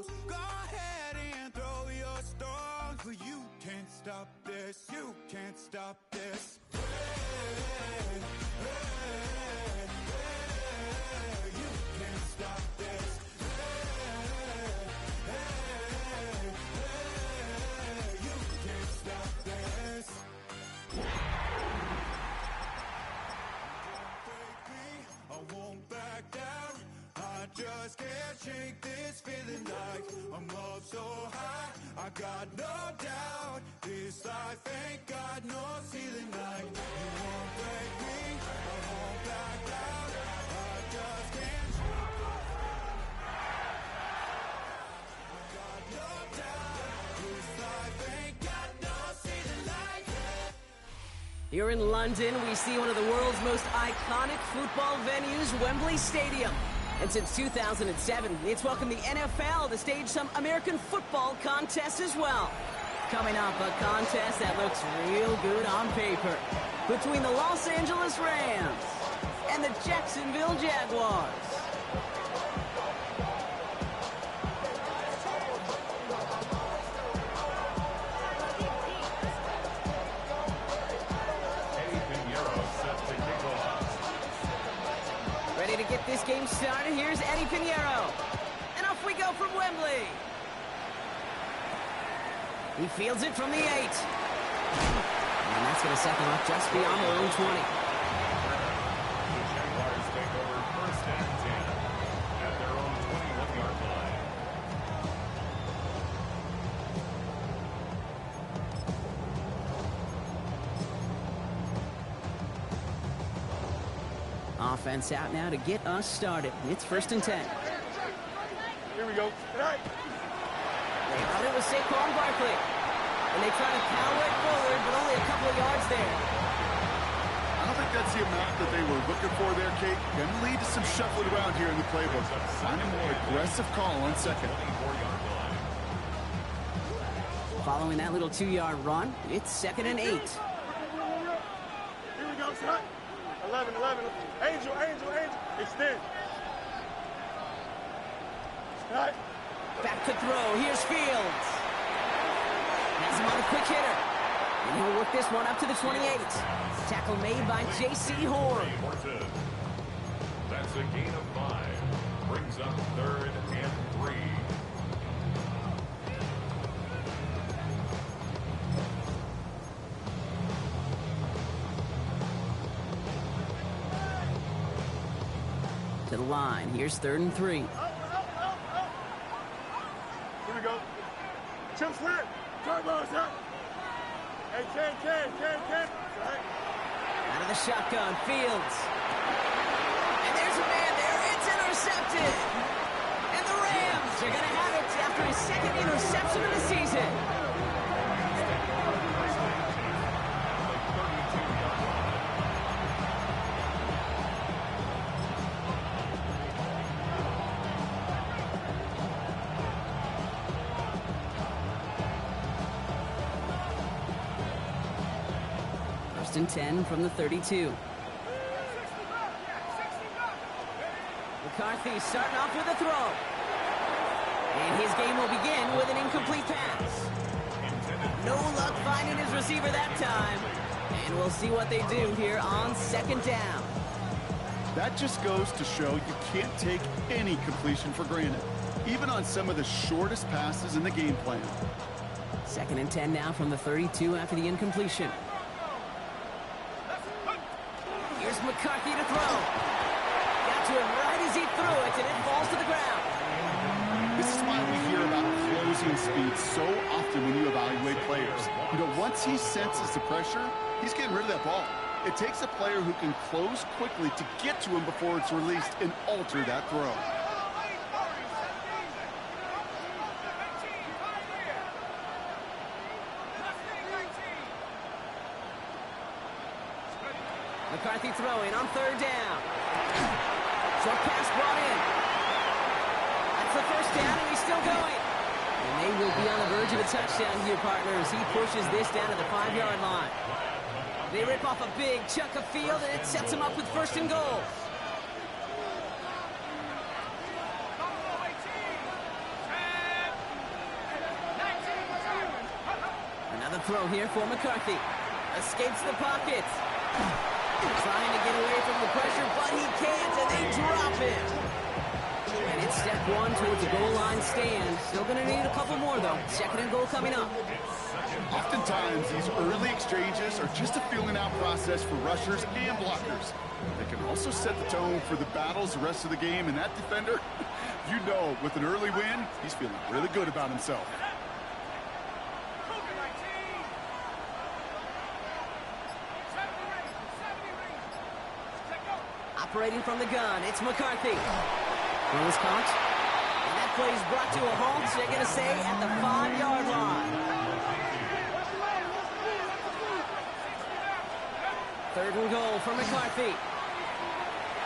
close. Go ahead and throw your stones, but you can't stop this. You can't stop this. Hey, hey, hey, you can't stop this. Hey, hey, hey, you can't stop this. I won't back down. I just can't shake this feeling like I'm up so high. I got no doubt. This life ain't got no ceiling like you won't break me. I won't back down. I just can't. I got no doubt. This life ain't got no ceiling like it. Here in London, we see one of the world's most iconic football venues, Wembley Stadium. And since 2007, it's welcomed the NFL to stage some American football contests as well. Coming up, a contest that looks real good on paper between the Los Angeles Rams and the Jacksonville Jaguars. Ready to get this game started? Here's Eddie Pinheiro. And off we go from Wembley. He fields it from the 8. And that's going to set them up just beyond their own 20. The Jaguars take over first and 10 at their own 21-yard line. Offense out now to get us started. It's first and 10. Here we go. They got it with Saquon Barkley. And they try to power it forward, but only a couple of yards there. I don't think that's the amount that they were looking for there, Kate. Going to lead to some shuffling around here in the playbook. Find a more aggressive call on second. Following that little 2-yard run, it's second and 8. Here we go, son. 11. Angel. Extend. Right. Back to throw. Here's Fields. Has him on a quick hitter. And he'll work this one up to the 28. Tackle made by J.C. Horn. That's a gain of 5. Brings up third and 3. To the line. Here's third and 3. Here we go. Chip slant. Turbo, son. Hey, Ken. Right. Out of the shotgun. Fields. And there's a man there. It's intercepted. And the Rams are going to have it after his second interception of the season. First and 10 from the 32. McCarthy starting off with a throw. And his game will begin with an incomplete pass. No luck finding his receiver that time. And we'll see what they do here on second down. That just goes to show you can't take any completion for granted, even on some of the shortest passes in the game plan. Second and 10 now from the 32 after the incompletion. Here's McCarthy to throw. Got to him right as he threw it, and it falls to the ground. This is why we hear about closing speed so often when you evaluate players. You know, once he senses the pressure, he's getting rid of that ball. It takes a player who can close quickly to get to him before it's released and alter that throw. McCarthy throwing on third down. Short pass brought in. That's the first down, and he's still going. And they will be on the verge of a touchdown here, partners. He pushes this down to the 5-yard line. They rip off a big chunk of field, and it sets them up with first and goal. throw here for McCarthy. Escapes the pocket. Trying to get away from the pressure, but he can't, and they drop him. And it's step one towards a goal line stand. Still going to need a couple more, though. Second and goal coming up. Oftentimes, these early exchanges are just a feeling out process for rushers and blockers. They can also set the tone for the battles the rest of the game, and that defender, you know, with an early win, he's feeling really good about himself. Operating from the gun, it's McCarthy. Well, was caught. And that play is brought to a halt, they're going to say, at the 5-yard line. Third and goal for McCarthy.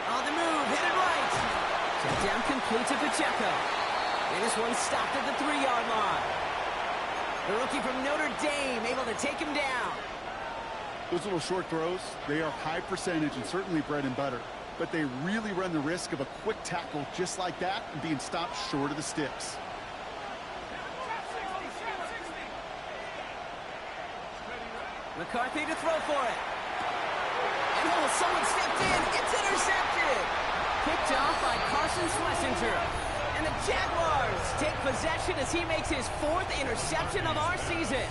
On the move, hit it right. Check down complete to Pacheco. And this one stopped at the 3-yard line. The rookie from Notre Dame able to take him down. Those little short throws, they are high percentage and certainly bread and butter. But they really run the risk of a quick tackle just like that and being stopped short of the sticks. McCarthy to throw for it. And oh, someone stepped in. It's intercepted. Picked off by Carson Schlesinger. And the Jaguars take possession as he makes his 4th interception of our season.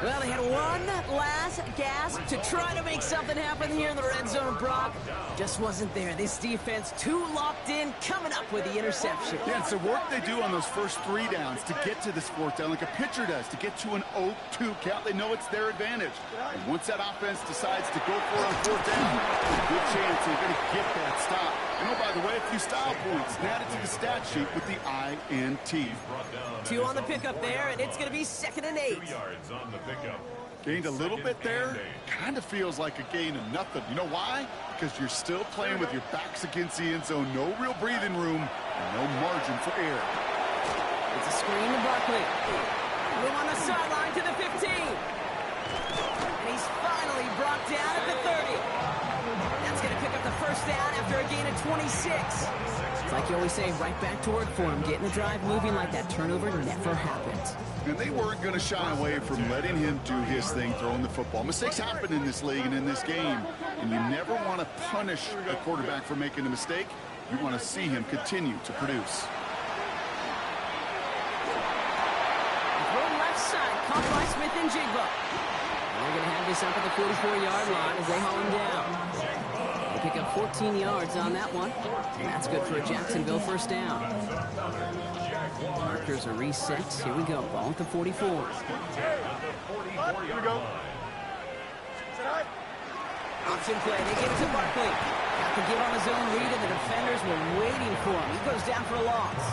Well, they had one last gasp to try to make something happen here in the red zone, Brock. Just wasn't there. This defense too locked in, coming up with the interception. Yeah, it's the work they do on those first 3 downs to get to this 4th down, like a pitcher does, to get to an 0-2 count. They know it's their advantage. And once that offense decides to go for it on 4th down, there's a good chance they're going to get that stop. And oh, by the way, a few style points added to the stat sheet with the INT. 2 on the pickup there, and it's going to be 2nd and 8. 3 yards on the pickup. Gained a little bit there. Kind of feels like a gain of nothing. You know why? Because you're still playing with your backs against the end zone. No real breathing room and no margin for error. It's a screen to Barkley. Move on the sideline to the 15. And he's finally brought down at the 30. That's going to pick up the first down after a gain of 26. It's like you always say, right back to work for him. Getting the drive moving like that turnover never happened. And they weren't going to shy away from letting him do his thing, throwing the football. Mistakes happen in this league and in this game, and you never want to punish a quarterback for making a mistake. You want to see him continue to produce. Throw left side, caught by Smith and Jigba. They're going to have this up at the 44-yard line as they haul him down. They pick up 14 yards on that one, and that's good for a Jacksonville first down. Markers are reset. Here we go. Ball at the 44. Here we go. Option play. They get it to Barkley. Got to give on his own read, and the defenders were waiting for him. He goes down for a loss.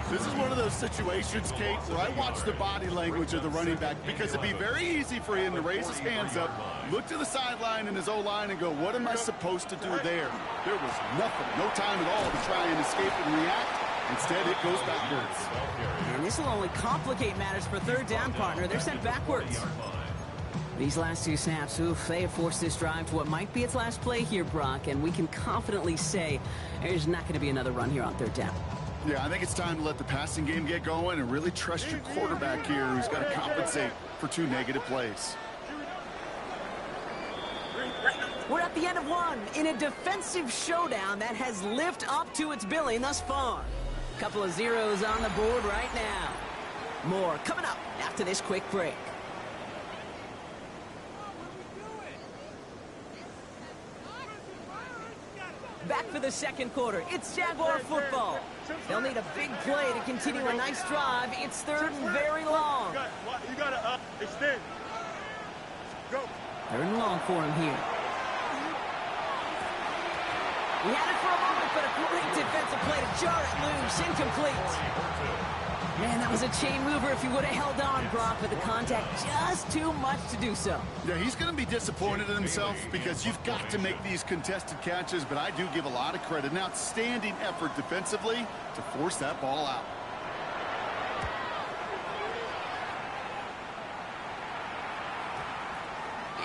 This is one of those situations, Kate, where I watch the body language of the running back because it'd be very easy for him to raise his hands up, look to the sideline in his O-line and go, what am I supposed to do there? There was nothing, no time at all to try and escape and react. Instead, it goes backwards. And this will only complicate matters for third down, partner. They're sent backwards. These last 2 snaps, oof, they have forced this drive to what might be its last play here, Brock, and we can confidently say there's not going to be another run here on third down. Yeah, I think it's time to let the passing game get going and really trust your quarterback here who's got to compensate for 2 negative plays. We're at the end of one in a defensive showdown that has lived up to its billing thus far. Couple of zeros on the board right now. More coming up after this quick break. Back for the second quarter. It's Jaguar football. They'll need a big play to continue a nice drive. It's third and very long. You got to extend. Go. Third and long for him here. He had it for a moment, but a great defensive play to jar it loose. Incomplete. Man, that was a chain mover if he would have held on, Brock, but the contact just too much to do so. Yeah, he's going to be disappointed in himself because you've got to make these contested catches, but I do give a lot of credit. An outstanding effort defensively to force that ball out.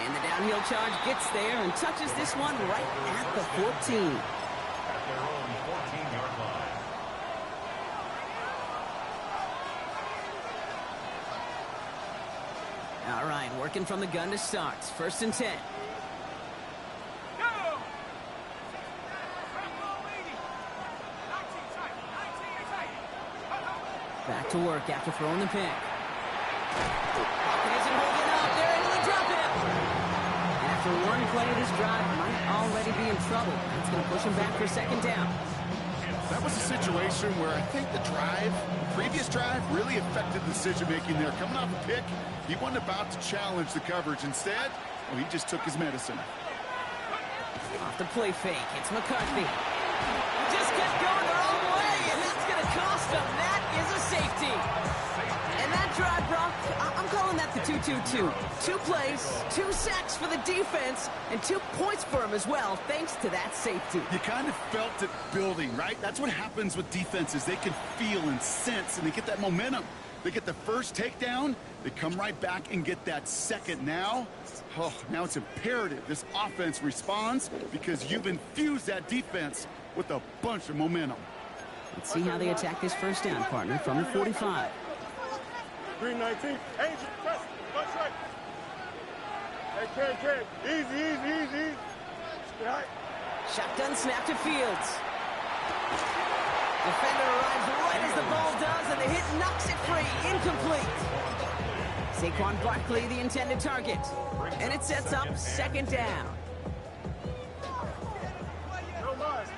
And the downhill charge gets there and touches this one right at the 14. At their own 14-yard line. Working from the gun to start. 1st and 10. Back to work after throwing the pick. Pocket isn't holding up. They're able to drop him. After one play, this drive might already be in trouble. It's going to push him back for 2nd down. That was a situation where I think the previous drive, really affected the decision-making there. Coming off a pick, he wasn't about to challenge the coverage. Instead, well, he just took his medicine. Off the play fake, it's McCarthy. Just kept going the wrong way, and that's going to cost him. That is a safety. And that drive, Brock, I'm calling that the 2-2-2. 2 plays, 2 sacks for the defense, and 2 points for him as well, thanks to that safety. You kind of felt it building, right? That's what happens with defenses. They can feel and sense, and they get that momentum. They get the first takedown, they come right back and get that second. Now it's imperative this offense responds because you've infused that defense with a bunch of momentum. Let's see how they attack this 1st down, partner, from the 45. Green 19. Angel, press. Punch right. Hey, Ken. Easy. Get high. Shotgun snap to Fields. Defender arrives right as the ball does, and the hit knocks it free. Incomplete. Saquon Barkley, the intended target. And it sets up 2nd down. No lies.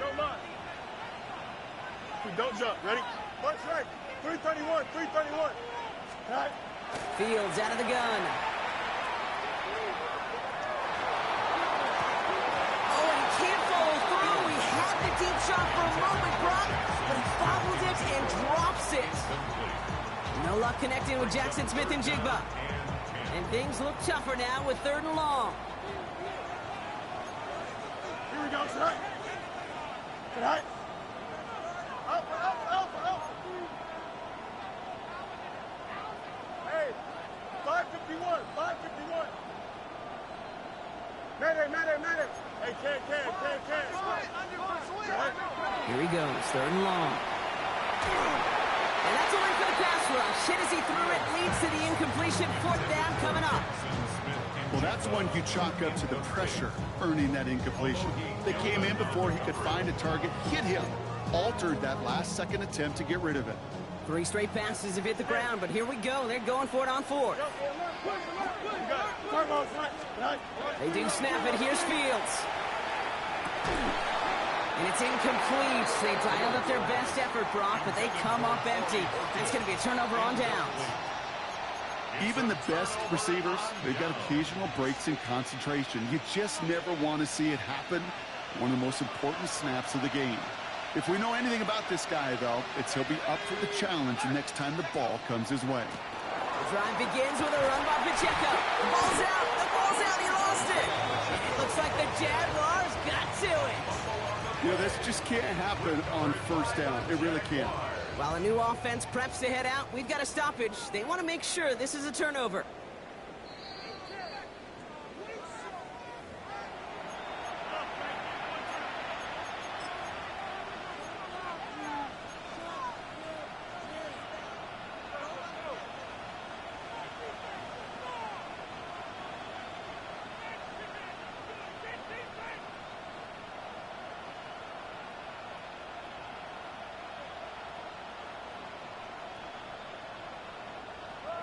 Don't jump. Ready? Punch right. 331. Right. Fields out of the gun. Oh, and he can't follow through. He had the deep shot for a moment, Brock, but he fumbled it and drops it. No luck connecting with Jackson Smith and Jigba. And things look tougher now with 3rd and long. Here we go, tonight. Up. Hey, 551. Mayday. Hey, Ken. Here he goes, 3rd and long. And that's a win for the pass rush. Hit as he threw it, leads to the incompletion. 4th down coming up. Well, that's one you chalk up to the pressure earning that incompletion. They came in before he could find a target, hit him, altered that last 2nd attempt to get rid of it. 3 straight passes have hit the ground, but here we go. They're going for it on 4th. They do snap it. Here's Fields. And it's incomplete. They dialed up their best effort, Brock, but they come up empty. That's going to be a turnover on downs. Even the best receivers, they've got occasional breaks in concentration. You just never want to see it happen. One of the most important snaps of the game. If we know anything about this guy, though, it's he'll be up for the challenge the next time the ball comes his way. The drive begins with a run by Pacheco. The ball's out. He lost it. It looks like the Jaguars got to it. You know, this just can't happen on 1st down. It really can't. While a new offense preps to head out, we've got a stoppage. They want to make sure this is a turnover.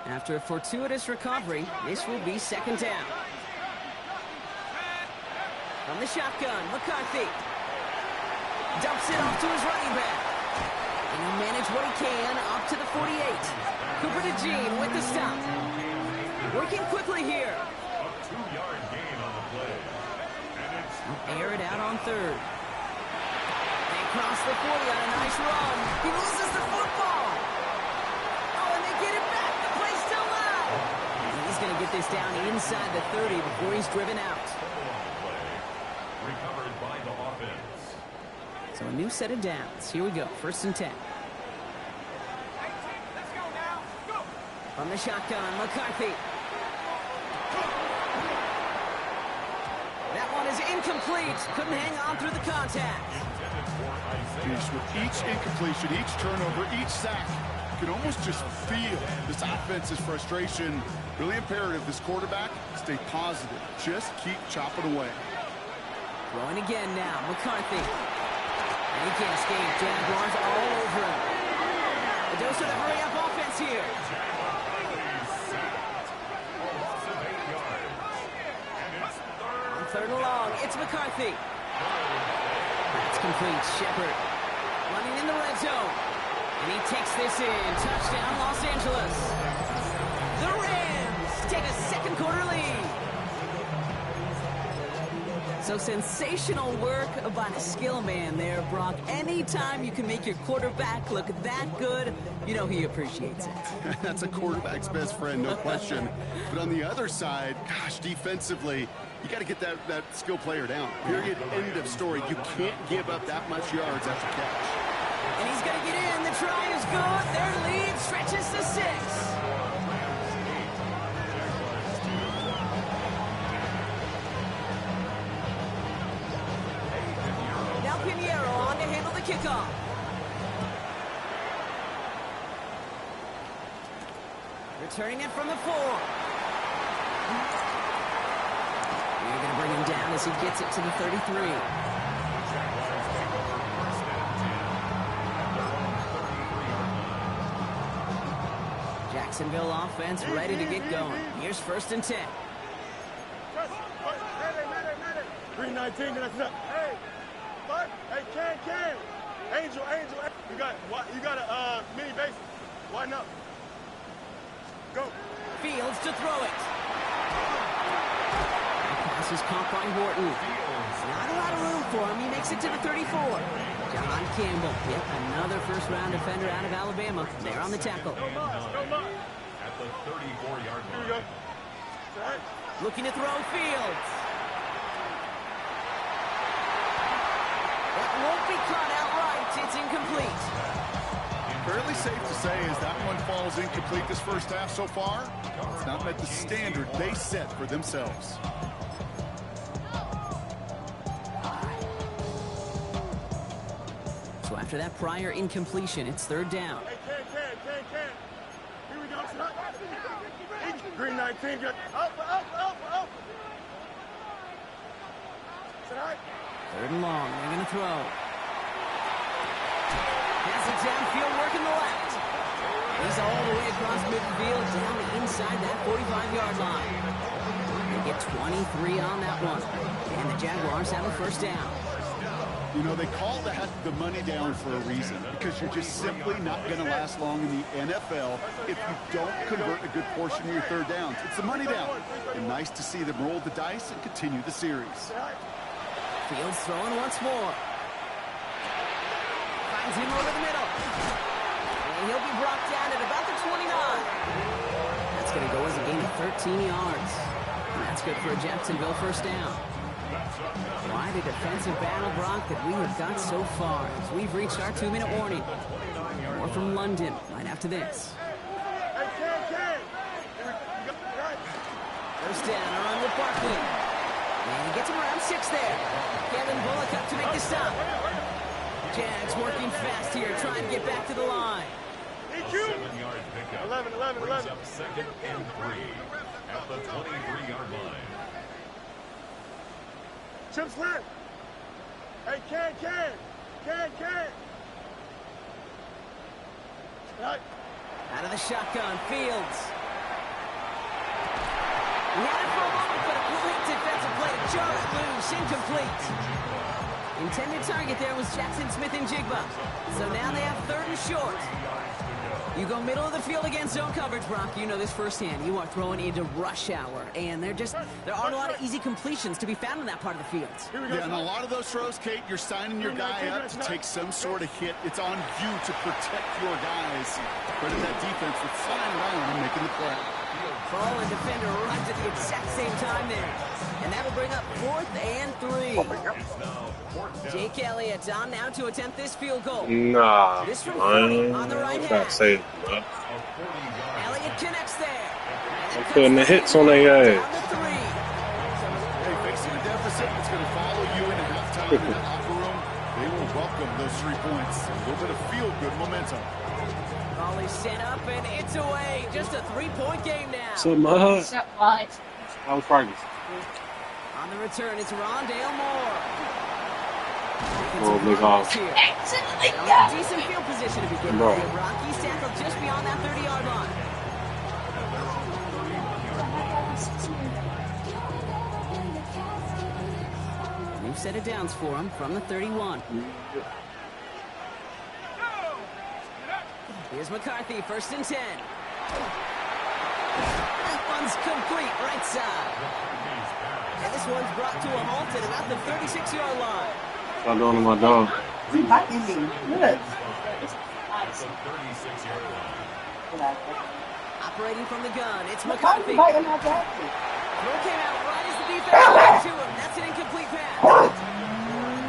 After a fortuitous recovery, this will be 2nd down. From the shotgun, McCarthy dumps it off to his running back. And he'll manage what he can up to the 48. Cooper DeJean with the stop. Working quickly here. A 2-yard gain on the play. And it's Air it out on 3rd. They cross the 40 on a nice run. He loses the football. Oh, and they get it back. The play's still live. And he's going to get this down inside the 30 before he's driven out. recovered by the offense. So a new set of downs. Here we go. 1st and 10. From the shotgun, McCarthy. That one is incomplete. Couldn't hang on through the contact. Intended for Isaiah Geez, with each incompletion, each turnover, each sack, you can almost just feel this offense's frustration. Really imperative, this quarterback, stay positive. Just keep chopping away. Throwing again now, McCarthy. And he can't escape. Jaguars all over him. A dose of the hurry-up offense here. On 3rd and long, it's McCarthy. That's complete. Shepard running in the red zone. And he takes this in. Touchdown, Los Angeles. The Rams take a second quarter lead. So sensational work by the skill man there, Brock. Anytime you can make your quarterback look that good, you know he appreciates it. That's a quarterback's best friend, no question. But on the other side, gosh, defensively, you got to get that skill player down. Period, end of story. You can't give up that much yards after catch. And he's going to get in. The try is good. Their lead stretches to 6. Now Pinheiro on to handle the kickoff. Returning it from the 4. They're going to bring him down as he gets it to the 33. Jacksonville offense ready to get going. Here's 1st and 10. 319, that's up. Hey, what? Hey, Ken. Angel. You got a mini base. Why not? Go. Fields to throw it. Pass is caught by Horton. Not a lot of room for him. He makes it to the 34. John Campbell, yep, another first-round defender out of Alabama. They're on the tackle. At the 34-yard line. Here we go. Right. Looking to throw Fields. That won't be caught outright. It's incomplete. Fairly safe to say as that one falls incomplete this first half so far, it's not met the standard they set for themselves. So after that prior incompletion, it's 3rd down. Hey, Ken. Here we go. 319, up. Tonight. 3rd and long. They're going to throw. Has it downfield, working the left. He's all the way across midfield, down inside that 45-yard line. They get 23 on that one. And the Jaguars have a 1st down. You know, they call that the money down for a reason, because you're just simply not going to last long in the NFL if you don't convert a good portion of your 3rd downs. It's the money down. And nice to see them roll the dice and continue the series. Fields throwing once more. Finds him over the middle. And he'll be brought down at about the 29. That's going to go as a gain of 13 yards. And that's good for a Jacksonville 1st down. Quite a defensive battle, Brock, that we have got so far as we've reached our 2-minute warning. More from London right after this. Hey, Ken. 1st down, around with Barkley. And he gets him around 6 there. Kevin Bullock up to make the stop. Jags working fast here, trying to get back to the line. 7-yard pickup. 11. Brings up 2nd and 3 at the 23-yard line. Chip slant. Hey, Ken. Right. Out of the shotgun, Fields. He had it for a moment, but a great defensive play to jar it loose, incomplete. Intended target there was Jackson Smith-Njigba. So now they have 3rd and short. You go middle of the field against zone coverage, Brock. You know this firsthand. You are throwing into rush hour, and there aren't a lot of easy completions to be found in that part of the field. Yeah, and a lot of those throws, Kate, you're signing your guy up to take some sort of hit. It's on you to protect your guys. Credit that defense for flying around and making the play. Ball and defender runs at the exact same time there. And that'll bring up 4th and 3. Jake Elliott on now to attempt this field goal. Nah, This from I 40 on the right ain't hand. say that. Elliott connects there. I'm putting the hits on their Down ass. to 3. Hey, facing a deficit, it's going to follow you into halftime in that locker room. They will welcome those 3 points. little bit of feel-good momentum. Ball is set up, and it's away. Just a 3-point game now. So much. So much. How was practice? On the return, it's Rondale Moore. Oh, big off. Here. Excellent. Decent field position to begin Bro. with. Rockies tackled just beyond that 30-yard line. New set of downs for him from the 31. Here's McCarthy, 1st and 10. That one's complete, right side. And this one's brought to a halt at about the 36-yard line. Stop doing to my dog. Good. Operating from the gun, it's McCarthy. McCarthy. Throw came out right as the defense got to him. That's an incomplete pass.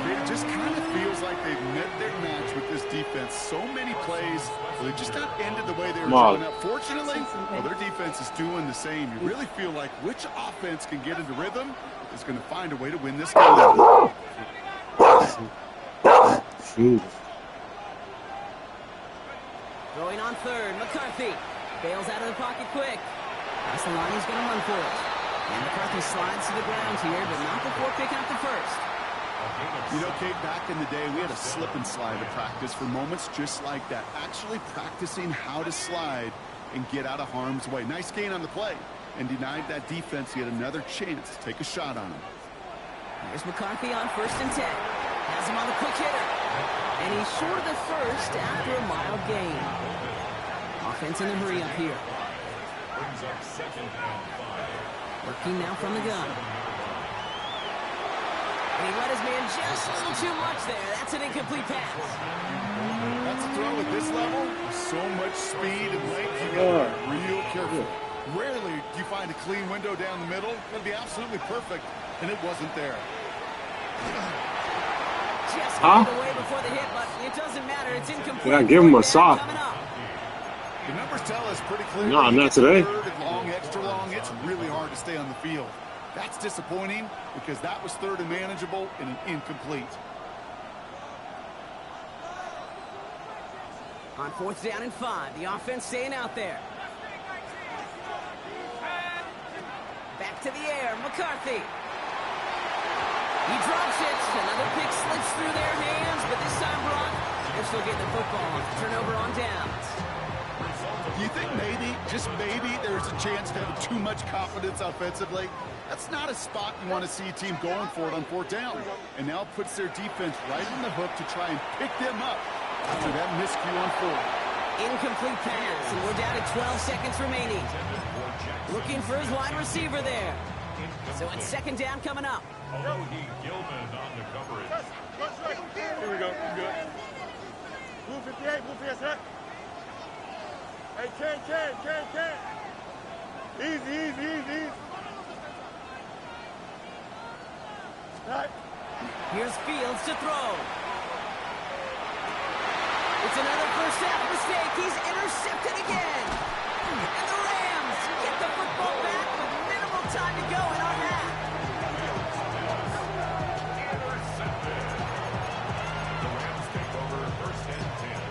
It just kind of feels like they've met their match with this defense. So many plays, well, they just not ended the way they were showing up. Fortunately, well, their defense is doing the same. You really feel like which offense can get into rhythm is going to find a way to win this game. Shoot. Throwing on 3rd, McCarthy bails out of the pocket quick. That's the line he's going to run for it. And McCarthy slides to the ground here, but not before picking up the 1st. You know, Kate, back in the day, we had a slip and slide to practice for moments just like that. Actually practicing how to slide and get out of harm's way. Nice gain on the play, and denied that defense yet another chance to take a shot on him. Here's McCarthy on 1st and 10. Has him on the quick hitter. And he's short of the 1st after a mild gain. Offense in a hurry up here. Working now from the gun. And he let his man just a little too much there. That's an incomplete pass. That's a throw at this level. So much speed and length, you gotta be real careful. Rarely do you find a clean window down the middle. It'd be absolutely perfect, and it wasn't there. Just got it away before the hit, but it doesn't matter. It's incomplete. Yeah, give him a sock. The numbers tell us pretty clearly. No, not today. Third and long, extra long, it's really hard to stay on the field. That's disappointing because that was 3rd and manageable and an incomplete. On 4th down and 5, the offense staying out there. Back to the air, McCarthy. He drops it. Another pick slips through their hands, but this time, Brock, they're still getting the football. Turnover on downs. Do you think maybe, just maybe, there's a chance to have too much confidence offensively? That's not a spot you want to see a team going for it on 4th down. And now puts their defense right on the hook to try and pick them up after that miscue on 4th. Incomplete pass, and we're down to 12 seconds remaining. Looking for his wide receiver there. So it's 2nd down coming up. Gilman on the coverage. Here we go. Good. Blue 58, blue 58. Hey, Ken. Easy. Right. Here's Fields to throw. It's another first half mistake. He's intercepted again. And the Rams get the football back with minimal time to go in our half. Intercepted. The Rams take over 1st and 10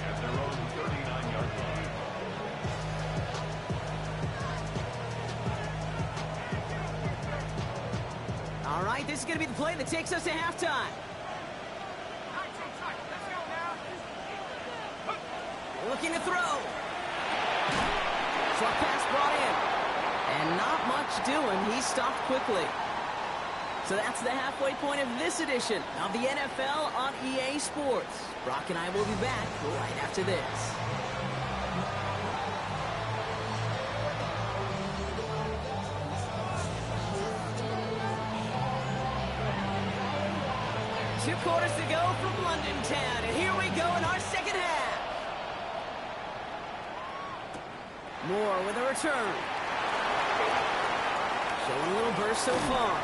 at their own 39-yard line. All right, this is going to be the play that takes us to halftime. Looking to throw. Short pass brought in. And not much doing. He stopped quickly. So that's the halfway point of this edition of the NFL on EA Sports. Brock and I will be back right after this. Two quarters to go from London Town, and here we go in our 2nd half. Moore with a return. Showing a little burst so far.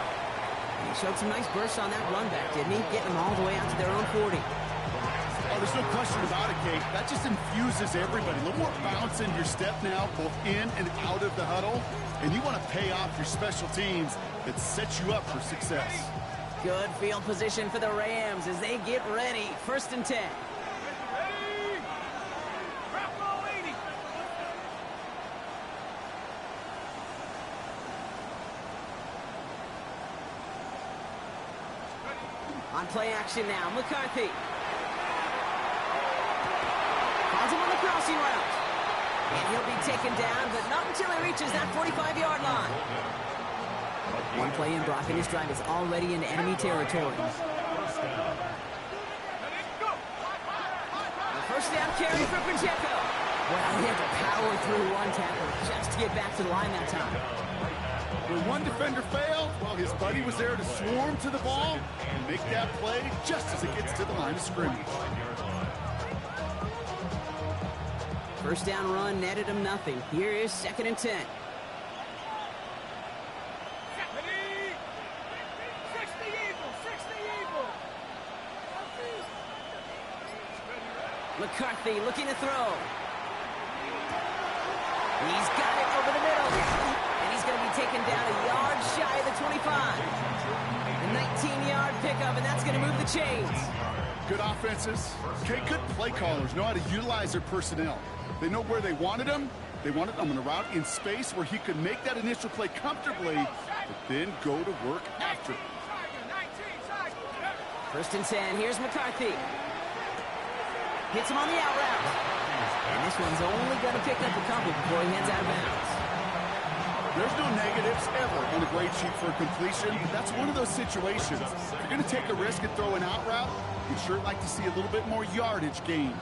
And he showed some nice bursts on that run back, didn't he? Getting them all the way out to their own 40. Oh, there's no question about it, Kate. That just infuses everybody. A little more bounce in your step now, both in and out of the huddle. And you want to pay off your special teams that set you up for success. Good field position for the Rams as they get ready. 1st and 10. play action now. McCarthy. Calls him on the crossing route. And he'll be taken down, but not until he reaches that 45-yard line. One play in, Brock, and his drive is already in enemy territory. First down carry for Pacheco. Well, he had to power through one tackle just to get back to the line that time. When one defender failed, well, his buddy was there to swarm to the ball and make that play just as it gets to the line of scrimmage. First down run netted him nothing. Here is 2nd and 10. McCarthy looking to throw. He's got it over the middle. And he's going to be taken down a yard shy of the 25. A 19-yard pickup, and that's going to move the chains. Good offenses. Okay, good play callers know how to utilize their personnel. They know where they wanted him. They wanted him on a route in space where he could make that initial play comfortably, but then go to work after. 1st and 10. Here's McCarthy. Hits him on the out route. And this one's only going to pick up a couple before he heads out of bounds. There's no negatives ever on a grade sheet for a completion. That's one of those situations. If you're going to take a risk and throw an out route, you'd sure like to see a little bit more yardage gained.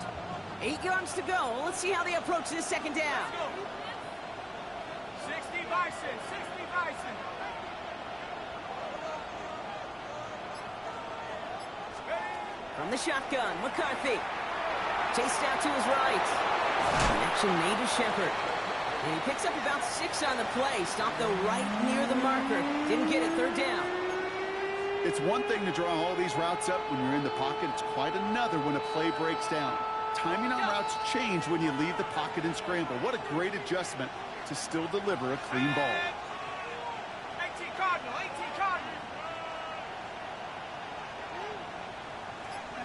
8 yards to go. Let's see how they approach this 2nd down. 60 Bison, 60 Bison. From the shotgun, McCarthy. Chased out to his right. Connection made to Shepard. And he picks up about 6 on the play. Stopped though right near the marker. Didn't get it. 3rd down. It's one thing to draw all these routes up when you're in the pocket. It's quite another when a play breaks down. Timing on routes change when you leave the pocket and scramble. What a great adjustment to still deliver a clean ball. 18 Cardinal, 18 Cardinal.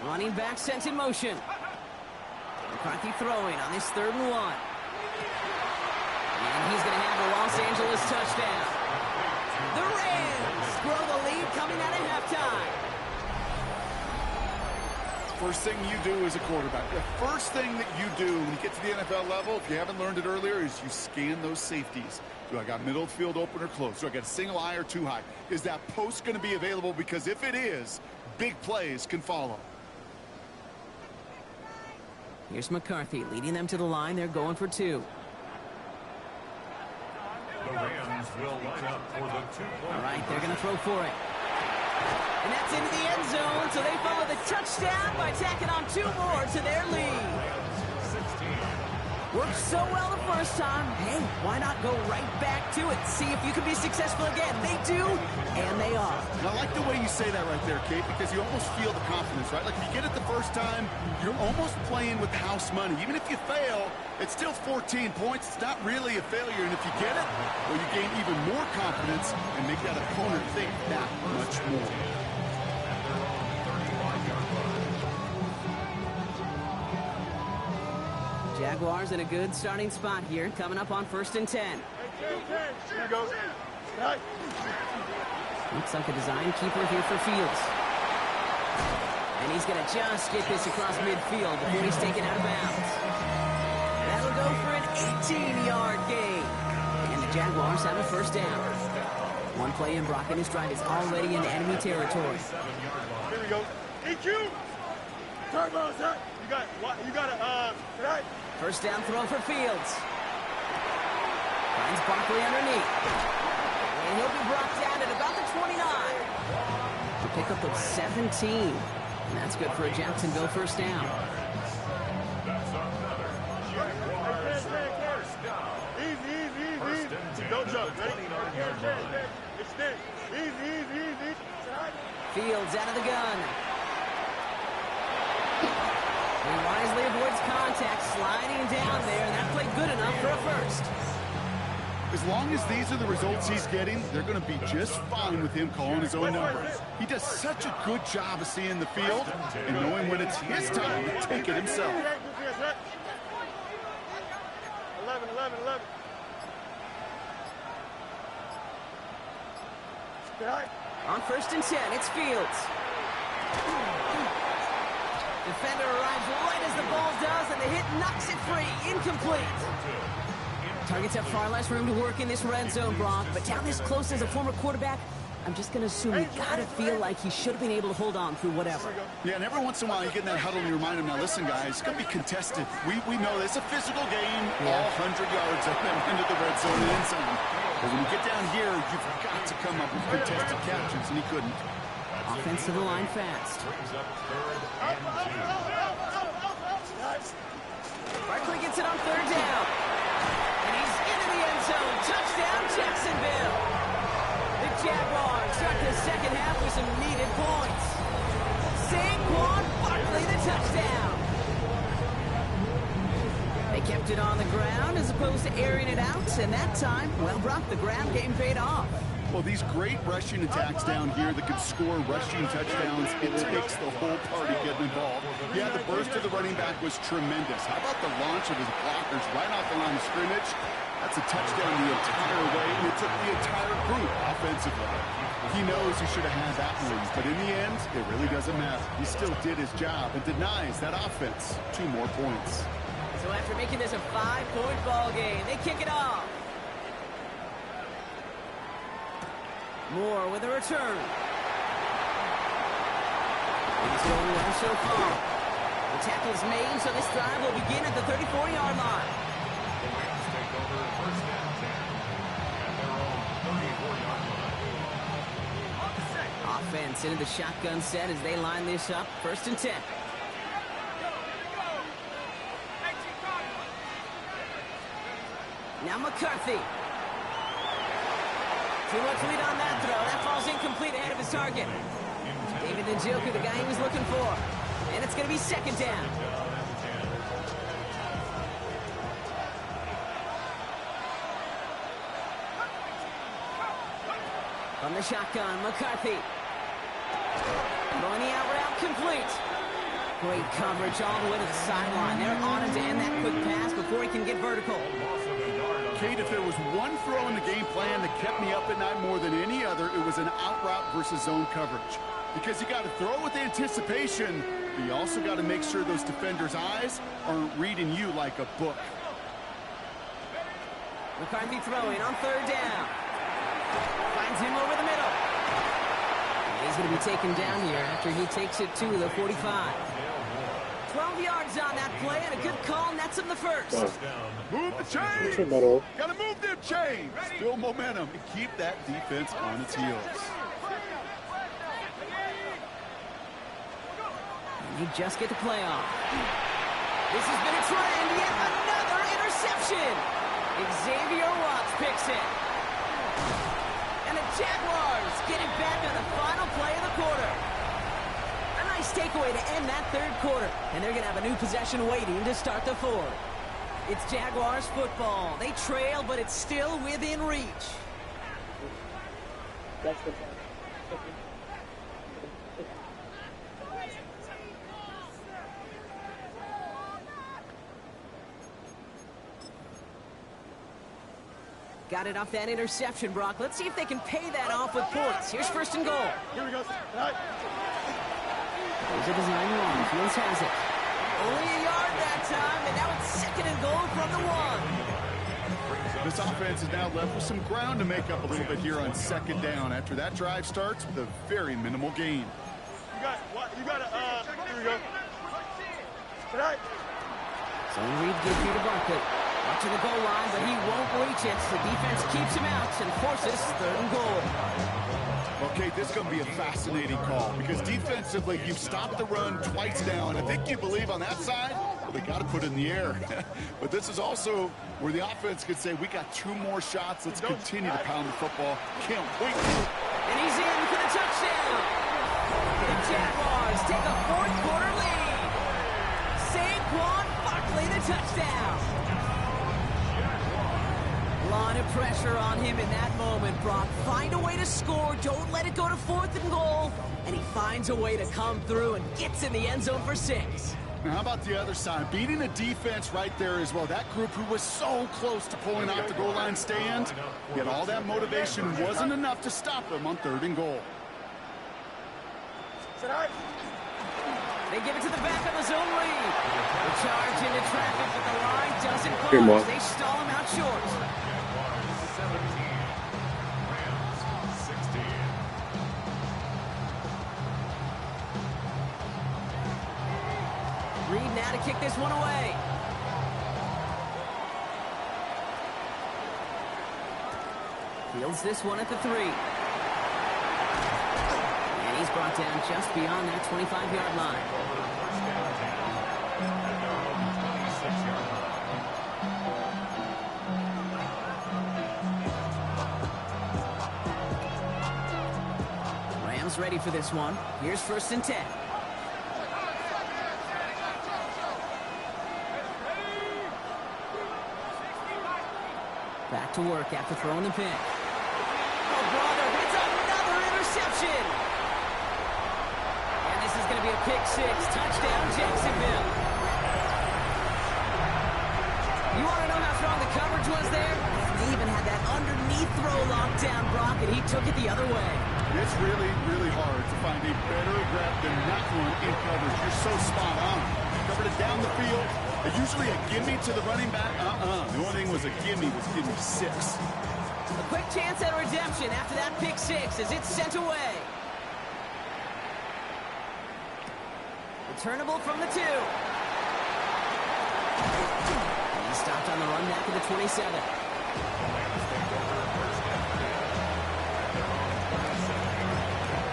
Running back sent in motion. McCarthy throwing on this 3rd and 1. And he's going to have a Los Angeles touchdown. The Rams grow the lead coming out of halftime. First thing you do as a quarterback, the first thing that you do when you get to the NFL level, if you haven't learned it earlier, is you scan those safeties. Do I got middle field open or close? Do I got a single high or too high? Is that post going to be available? Because if it is, big plays can follow. Here's McCarthy leading them to the line. They're going for 2. The Rams will line up for the 2-point. All right, they're going to throw for it. And that's into the end zone, so they follow the touchdown by tacking on 2 more to their lead. Worked so well the first time. Hey, why not go right back to it? See if you can be successful again. They do, and they are. And I like the way you say that right there, Kate, because you almost feel the confidence, right? Like if you get it the first time, you're almost playing with house money. Even if you fail, it's still 14 points. It's not really a failure. And if you get it, well, you gain even more confidence and make that opponent think that much more. Jaguars in a good starting spot here, coming up on 1st and 10. Here you go. Right. Looks like a design keeper here for Fields. And he's going to just get this across midfield before he's taken out of bounds. That'll go for an 18-yard gain. And the Jaguars have a 1st down. One play in, Brock, and his drive is already in enemy territory. Here we go. EQ. Turbo, sir. You got it. Right. 1st down throw for Fields. Finds Barkley underneath. And he'll be brought down at about the 29. A pickup of 17. And that's good for a Jacksonville 1st down. Easy. Don't jump. Ready? Extend. Easy. Fields out of the gun. He wisely avoids contact, sliding down there, and that played good enough for a 1st. As long as these are the results he's getting, they're going to be just fine with him calling his own numbers. He does such a good job of seeing the field and knowing when it's his time to take it himself. 11. On 1st and 10, it's Fields. Defender arrives right as the ball does, and the hit knocks it free. Incomplete. Targets have far less room to work in this red zone, Brock, but down this close as a former quarterback, I'm just going to assume you got to feel like he should have been able to hold on through whatever. Yeah, and every once in a while you get in that huddle and you remind him, now listen, guys, it's going to be contested. We know it's a physical game, all 100 yards up and into the red zone and end zone. But when you get down here, you've got to come up with contested captures, and he couldn't. Offensive line fast. Brings up 3rd and 2. Barkley gets it on 3rd down. And he's into the end zone. Touchdown, Jacksonville. The Jaguars start the second half with some needed points. Saquon Barkley, the touchdown. They kept it on the ground as opposed to airing it out. And that time, well, Brock, the ground game paid off. Well, these great rushing attacks down here that can score rushing touchdowns, it takes the whole party getting involved. Yeah, the burst of the running back was tremendous. How about the launch of his blockers right off the line of scrimmage? That's a touchdown the entire way, and it took the entire group offensively. He knows he should have had that one, but in the end, it really doesn't matter. He still did his job and denies that offense 2 more points. So after making this a 5-point ball game, they kick it off. Moore with a return. He's going well so far. The tackle's made, so this drive will begin at the 34-yard line. The Rams take over 1st and 10 at their own 34-yard line. Offense into the shotgun set as they line this up. 1st and 10. Now McCarthy. Too much lead on that throw. That falls incomplete ahead of his target. David Njoku, the guy he was looking for. And it's going to be 2nd down. From the shotgun, McCarthy. Throwing the out route complete. Great coverage all the way to the sideline. They're on him to end that quick pass before he can get vertical. Kate, if there was one throw in the game plan that kept me up at night more than any other, it was an out route versus zone coverage. Because you got to throw with anticipation, but you also got to make sure those defenders' eyes aren't reading you like a book. McCarthy throwing on 3rd down. Finds him over the middle. He's going to be taken down here after he takes it to the 45. 12 yards on that play, and a good call nets him the first. Move the chains! Gotta move them chains! Build momentum and keep that defense on its heels. And you just get the play off. This has been a trend, yet another interception. Xavier Watts picks it. And the Jaguars get it back on the final play of the quarter. A nice takeaway to end that 3rd quarter. And they're going to have a new possession waiting to start the 4th. It's Jaguars football. They trail, but it's still within reach. Got it off that interception, Brock. Let's see if they can pay that off with points. Here's 1st and goal. Here we go. There's a design run. Fields has it. Only a yard that time, and now it's 2nd and goal from the 1. This offense is now left with some ground to make up a little bit here on 2nd down after that drive starts with a very minimal gain. Here we go. Right. So Reed gives you to Barkley. Up to the goal line, but he won't reach it. The defense keeps him out and forces 3rd and goal. Okay, this is going to be a fascinating call because defensively, you've stopped the run twice now, and I think you believe on that side, well, they got to put it in the air. But this is also where the offense could say, we got 2 more shots. Let's continue to pound the football. Can't wait. And he's in for the touchdown. The Jaguars take a 4th quarter lead. Saquon Barkley, the touchdown. A lot of pressure on him in that moment, Brock. Find a way to score. Don't let it go to 4th and goal. And he finds a way to come through and gets in the end zone for 6. Now, how about the other side? Beating the defense right there as well. That group who was so close to pulling off the goal line stand, yet all that motivation wasn't enough to stop them on 3rd and goal. They give it to the back of the zone lead. They charge into traffic, but the line doesn't Here, Mark. budge. They stall him out short. Jaguars 17, Rams 16. Reed now to kick this one away. Fields this one at the 3. And he's brought down just beyond that 25-yard line. First down 10 at their own 26-yard line. Rams ready for this one. Here's 1st and 10. Back to work after throwing the pick. Oh, brother, hits another interception. And this is going to be a pick 6. Touchdown, Jacksonville. You want to know how strong the coverage was there? They even had that underneath throw locked down, Brock, and he took it the other way. It's really, really hard to find a better rep than that one in coverage. You're so spot on. Covered it down the field. Usually a gimme to the running back. The only thing was a gimme was gimme 6. A quick chance at redemption after that pick 6 as it's sent away. Returnable from the 2. And he stopped on the run back to the 27. Rams take over first and 10 at their own 27-yard line.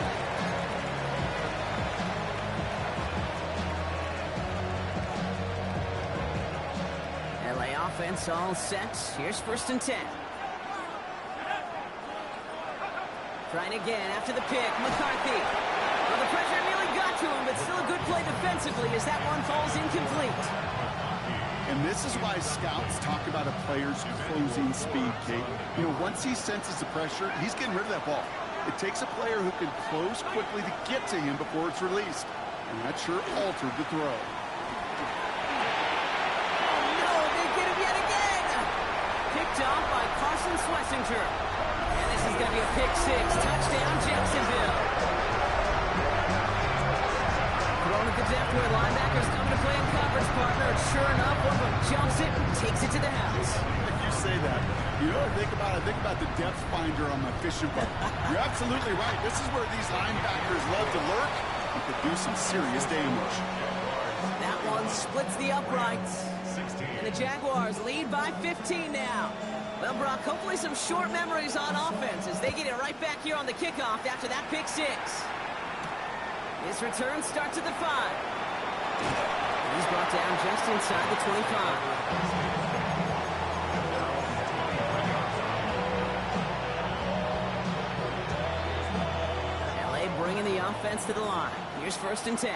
LA offense all set. Here's 1st and 10. Trying again after the pick. McCarthy. Well, the pressure nearly got to him, but still a good play defensively as that one falls incomplete. And this is why scouts talk about a player's closing speed, Kate. You know, once he senses the pressure, he's getting rid of that ball. It takes a player who can close quickly to get to him before it's released. And that sure altered the throw. Picked off by Carson Schlesinger. And this is going to be a pick 6. Touchdown, Jacksonville. Thrown at the depth where linebackers come to play in coverage, partner. And sure enough, one of them jumps it and takes it to the house. If you say that, you know what I think about? I think about the depth finder on my fishing boat. You're absolutely right. This is where these linebackers love to lurk and could do some serious damage. That one splits the uprights. And the Jaguars lead by 15 now. Well, Brock, hopefully some short memories on offense as they get it right back here on the kickoff after that pick 6. This return starts at the 5. And he's brought down just inside the 25. Bringing the offense to the line. Here's 1st and 10.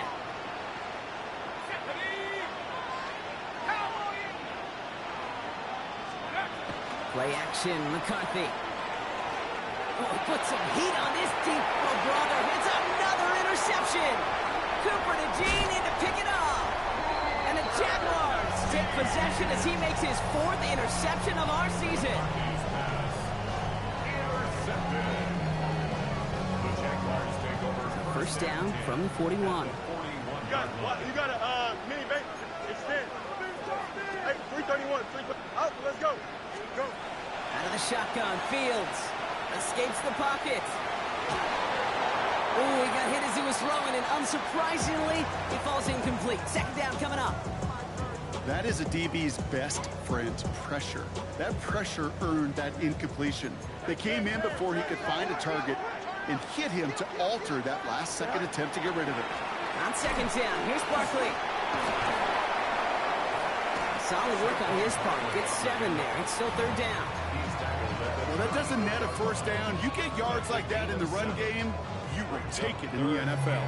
Play action, McCarthy. Oh, put some heat on this deep brother. Hits another interception. Cooper to Jean in to pick it off. And the Jaguars take possession as he makes his 4th interception of our season. First down from the 41. You got a mini bank. Extend. Hey, 331. Out. Let's go. Go. Out of the shotgun. Fields escapes the pocket. Oh, he got hit as he was throwing, and unsurprisingly, he falls incomplete. 2nd down coming up. That is a DB's best friend, pressure. That pressure earned that incompletion. They came in before he could find a target and hit him to alter that last-second attempt to get rid of it. On 2nd down, here's Barkley. Solid work on his part. Gets 7 there. It's still 3rd down. Well, that doesn't net a 1st down. You get yards like that in the run game, you will take it in the NFL.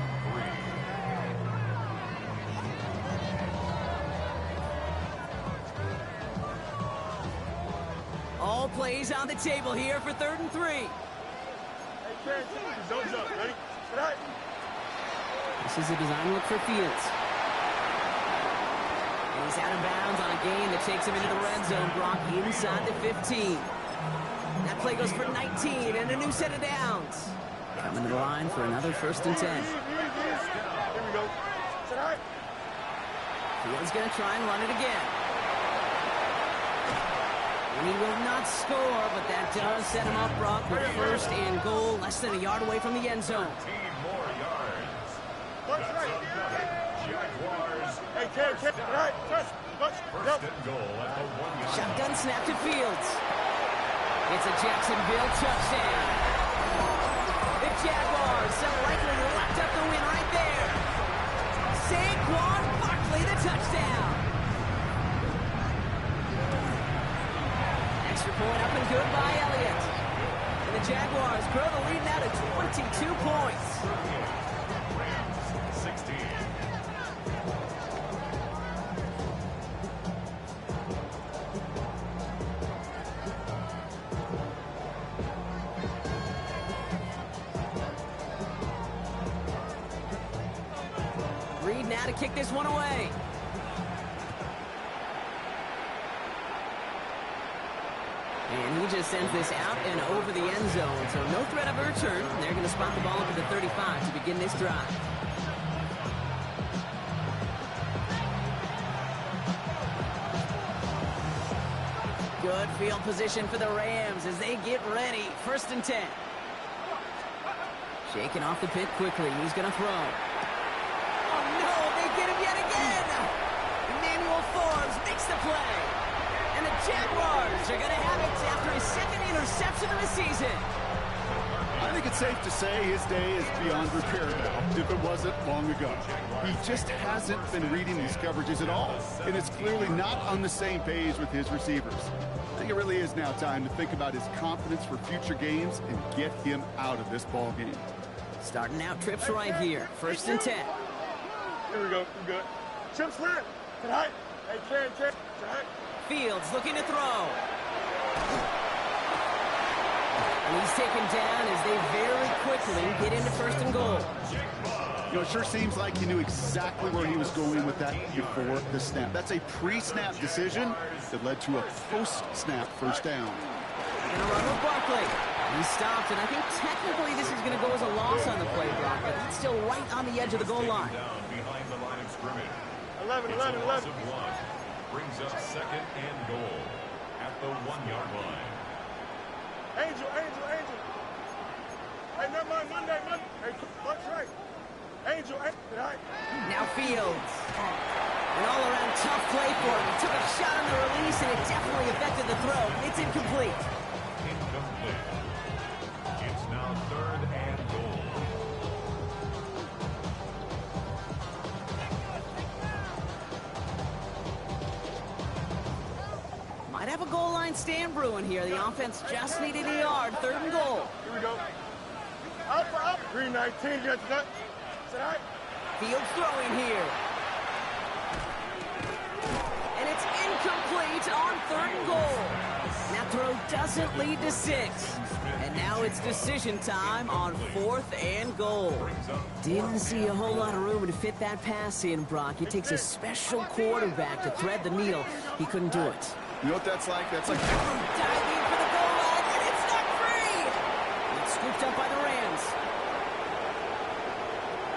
All plays on the table here for 3rd and 3. Don't jump. Ready? This is a design look for Fields. He's out of bounds on a gain that takes him into the red zone. Brock inside the 15. That play goes for 19 and a new set of downs. Coming to the line for another 1st and 10. Fields going to try and run it again. And he will not score, but that does set him up, Brock, with first and goal, less than a yard away from the end zone. 13 more yards. Jaguars. Hey, Cam, right, touch. First and goal at the 1 yard. Shotgun snap to Fields. It's a Jacksonville touchdown. The Jaguars so likely locked up the win right there. Saquon Barkley, the touchdown. Extra point up and good by Elliott. And the Jaguars grow the lead now to 22 points. Rams 16. Reed now to kick this one away. And he just sends this out and over the end zone. So no threat of a return. They're going to spot the ball up at the 35 to begin this drive. Good field position for the Rams as they get ready. First and 10. Shaking off the pit quickly. He's going to throw. Oh, no, they get him yet again. Emmanuel Forbes makes the play. And the Jaguars are going to have it after his second interception of the season. I think it's safe to say his day is beyond repair now, if it wasn't long ago. He just hasn't been reading these coverages at all, and it's clearly not on the same page with his receivers. I think it really is now time to think about his confidence for future games and get him out of this ball game. Starting out trips right here. First and 10. Here we go. We're good. Chip slant. Get high. Hey, Cam. Right. Fields looking to throw. And he's taken down as they very quickly get into first and goal. You know, it sure seems like he knew exactly where he was going with that before the snap. That's a pre-snap decision that led to a post-snap first down. They're going to run with Barkley. He stopped, and I think technically this is going to go as a loss on the play, Brock, but he's still right on the edge of the goal line. Down behind the line of scrimmage. 11. Brings up second and goal at the 1 yard line. Angel. Hey, never mind, Monday. Hey, watch right. Angel, right. Now Fields. An all-around tough play for him. He took a shot on the release, and it definitely affected the throw. It's incomplete. Incomplete. It's now third and goal. Might have a goal line stand brewing here. The offense just needed a yard. Third and goal. Here we go. Up. 319. You got the nut. Is that right? Fields throwing here. And it's incomplete on third and goal. That throw doesn't lead to 6. And now it's decision time on fourth and goal. Didn't see a whole lot of room to fit that pass in, Brock. It takes a special quarterback to thread the needle. He couldn't do it. You know what that's like? That's like... Diving for the goal line, and it's not free! It's scooped up by the Rams.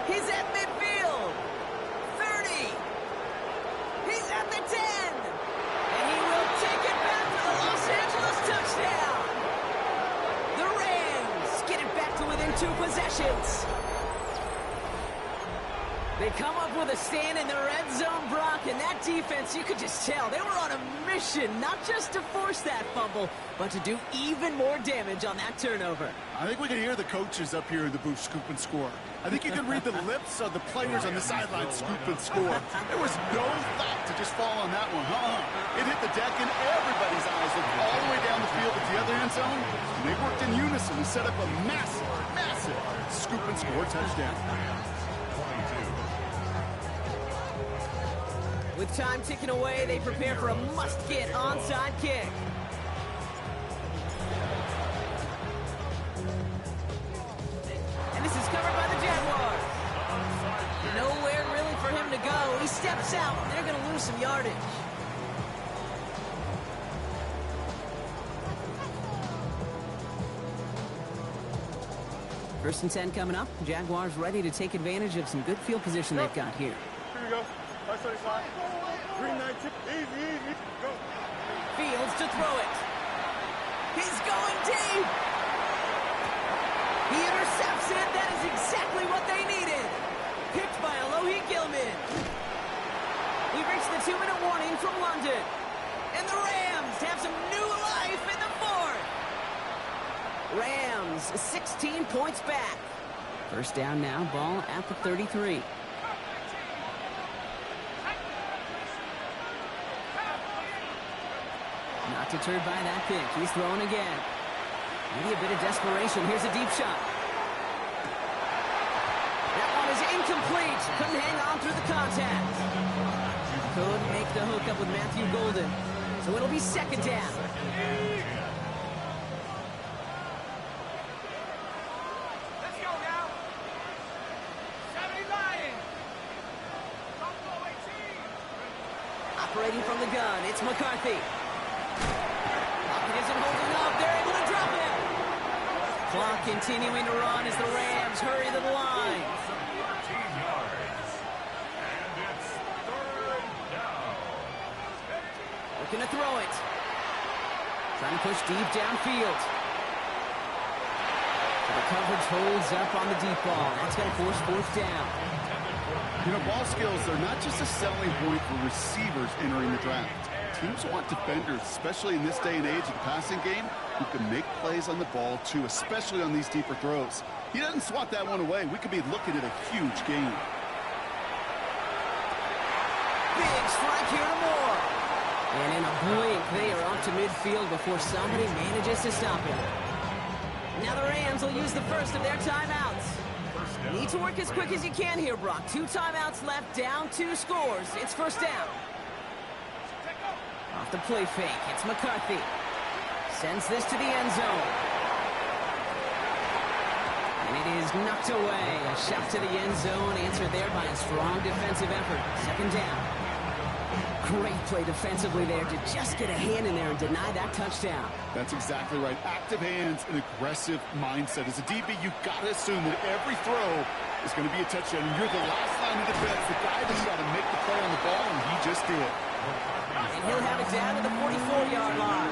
He's at midfield. 30. He's at the 10. And he will take it back for the Los Angeles touchdown. The Rams get it back to within 2 possessions. They come up with a stand in the red zone, Brock, and that defense, you could just tell, they were on a mission, not just to force that fumble, but to do even more damage on that turnover. I think we can hear the coaches up here in the booth scoop and score. I think you can read the lips of the players on the sideline scoop and score. There was no thought to just fall on that one, It hit the deck and everybody's eyes looked all the way down the field at the other end zone. And they worked in unison to set up a massive scoop and score touchdown. With time ticking away, they prepare for a must-get onside kick. And this is covered by the Jaguars. Nowhere really for him to go. He steps out, and they're going to lose some yardage. First and 10 coming up. Jaguars ready to take advantage of some good field position they've got here. Here we go. 575. 319. Easy. Go. Fields to throw it. He's going deep. He intercepts it. That is exactly what they needed. Picked by Alohi Gilman. We reached the 2-minute warning from London. And the Rams have some new life in the fourth. Rams 16 points back. First down now, ball at the 33. Not deterred by that pick. He's throwing again. Maybe a bit of desperation. Here's a deep shot. That one is incomplete. Couldn't hang on through the contact. Could make the hook up with Matthew Golden. So it'll be second down. Let's go now. 70 Lions. Operating from the gun, it's McCarthy. Pocket isn't holding up. They're able to drop it. Clock continuing to run as the Rams hurry to the line. 14 yards. And it's third down. Looking to throw it. Trying to push deep downfield. So the coverage holds up on the deep ball. That's going to force fourth down. You know, ball skills are not just a selling point for receivers entering the draft. Teams want defenders, especially in this day and age of the passing game, who can make plays on the ball, too, especially on these deeper throws. He doesn't swat that one away. We could be looking at a huge game. Big strike here to Moore. And in a blink, they are up to midfield before somebody manages to stop him. Now the Rams will use the first of their timeouts. Need to work as quick as you can here, Brock. 2 timeouts left, down 2 scores. It's first down. Off the play fake, it's McCarthy. Sends this to the end zone. And it is knocked away. A shot to the end zone, answered there by a strong defensive effort. Second down. Great play defensively there to just get a hand in there and deny that touchdown. That's exactly right. Active hands and aggressive mindset. As a DB, you've got to assume that every throw is going to be a touchdown. And you're the last line of defense, the guy that's got to make the play on the ball, and he just did. And he'll have it down to the 44-yard line.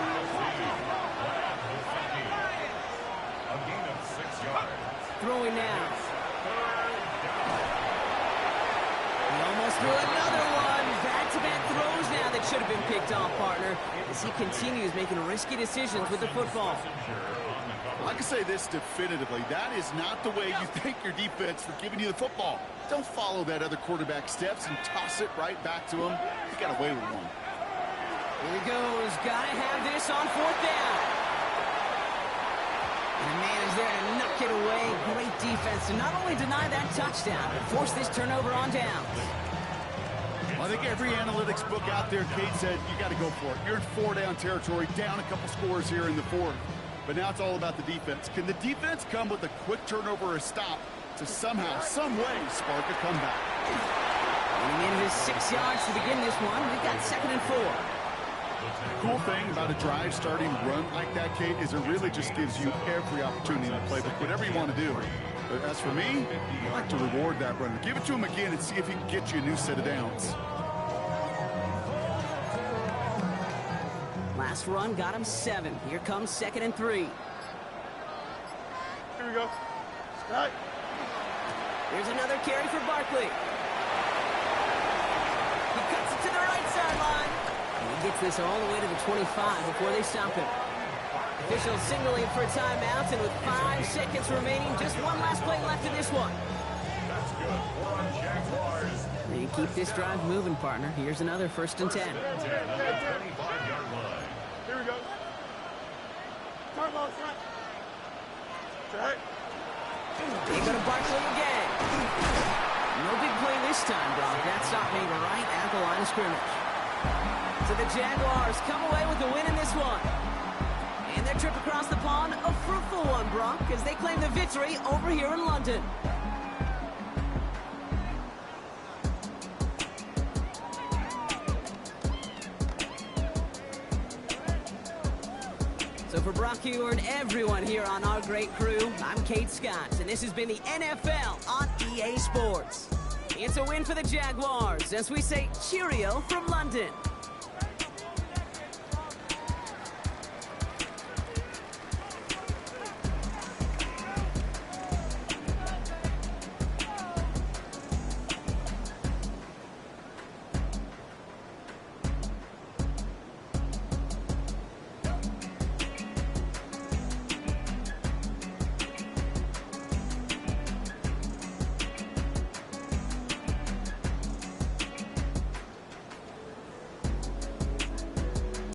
A gain of 6 yards. Throwing now. He almost threw another one. Back-to-back throws now that should have been picked off, partner, as he continues making risky decisions with the football. I can say this definitively. That is not the way you thank your defense for giving you the football. Don't follow that other quarterback steps and toss it right back to him. He got away with one. Here he goes. Gotta have this on fourth down. And the man is there to knock it away. Great defense to not only deny that touchdown, but force this turnover on downs. Well, I think every analytics book out there, Kate said, you got to go for it. You're in 4-down territory, down a couple scores here in the fourth. But now it's all about the defense. Can the defense come with a quick turnover or a stop to somehow, some way, spark a comeback? And he needed 6 yards to begin this one. We've got 2nd and 4. The cool thing about a drive starting run like that, Kate, is it really just gives you every opportunity to play whatever you want to do. But as for me, I like to reward that runner. Give it to him again and see if he can get you a new set of downs. Last run got him 7. Here comes 2nd and 3. Here we go. Scott. Here's another carry for Barkley. He cuts it to the right sideline. And he gets this all the way to the 25 before they stop him. Officials signaling for a timeout, and with 5 seconds remaining, just one last play left in this one. That's good for Jaguars. They keep this drive moving, partner. Here's another 1st and 10. 10 on the 25-yard line. Here we go. Turn ball, front. Check. They go to Barkley again. No big play this time, Brock. That stop made right at the line of scrimmage. So the Jaguars come away with the win in this one. And their trip across the pond, a fruitful one, Brock, as they claim the victory over here in London. So for Brock Huard and everyone here on our great crew, I'm Kate Scott, and this has been the NFL on EA Sports. It's a win for the Jaguars, as we say cheerio from London.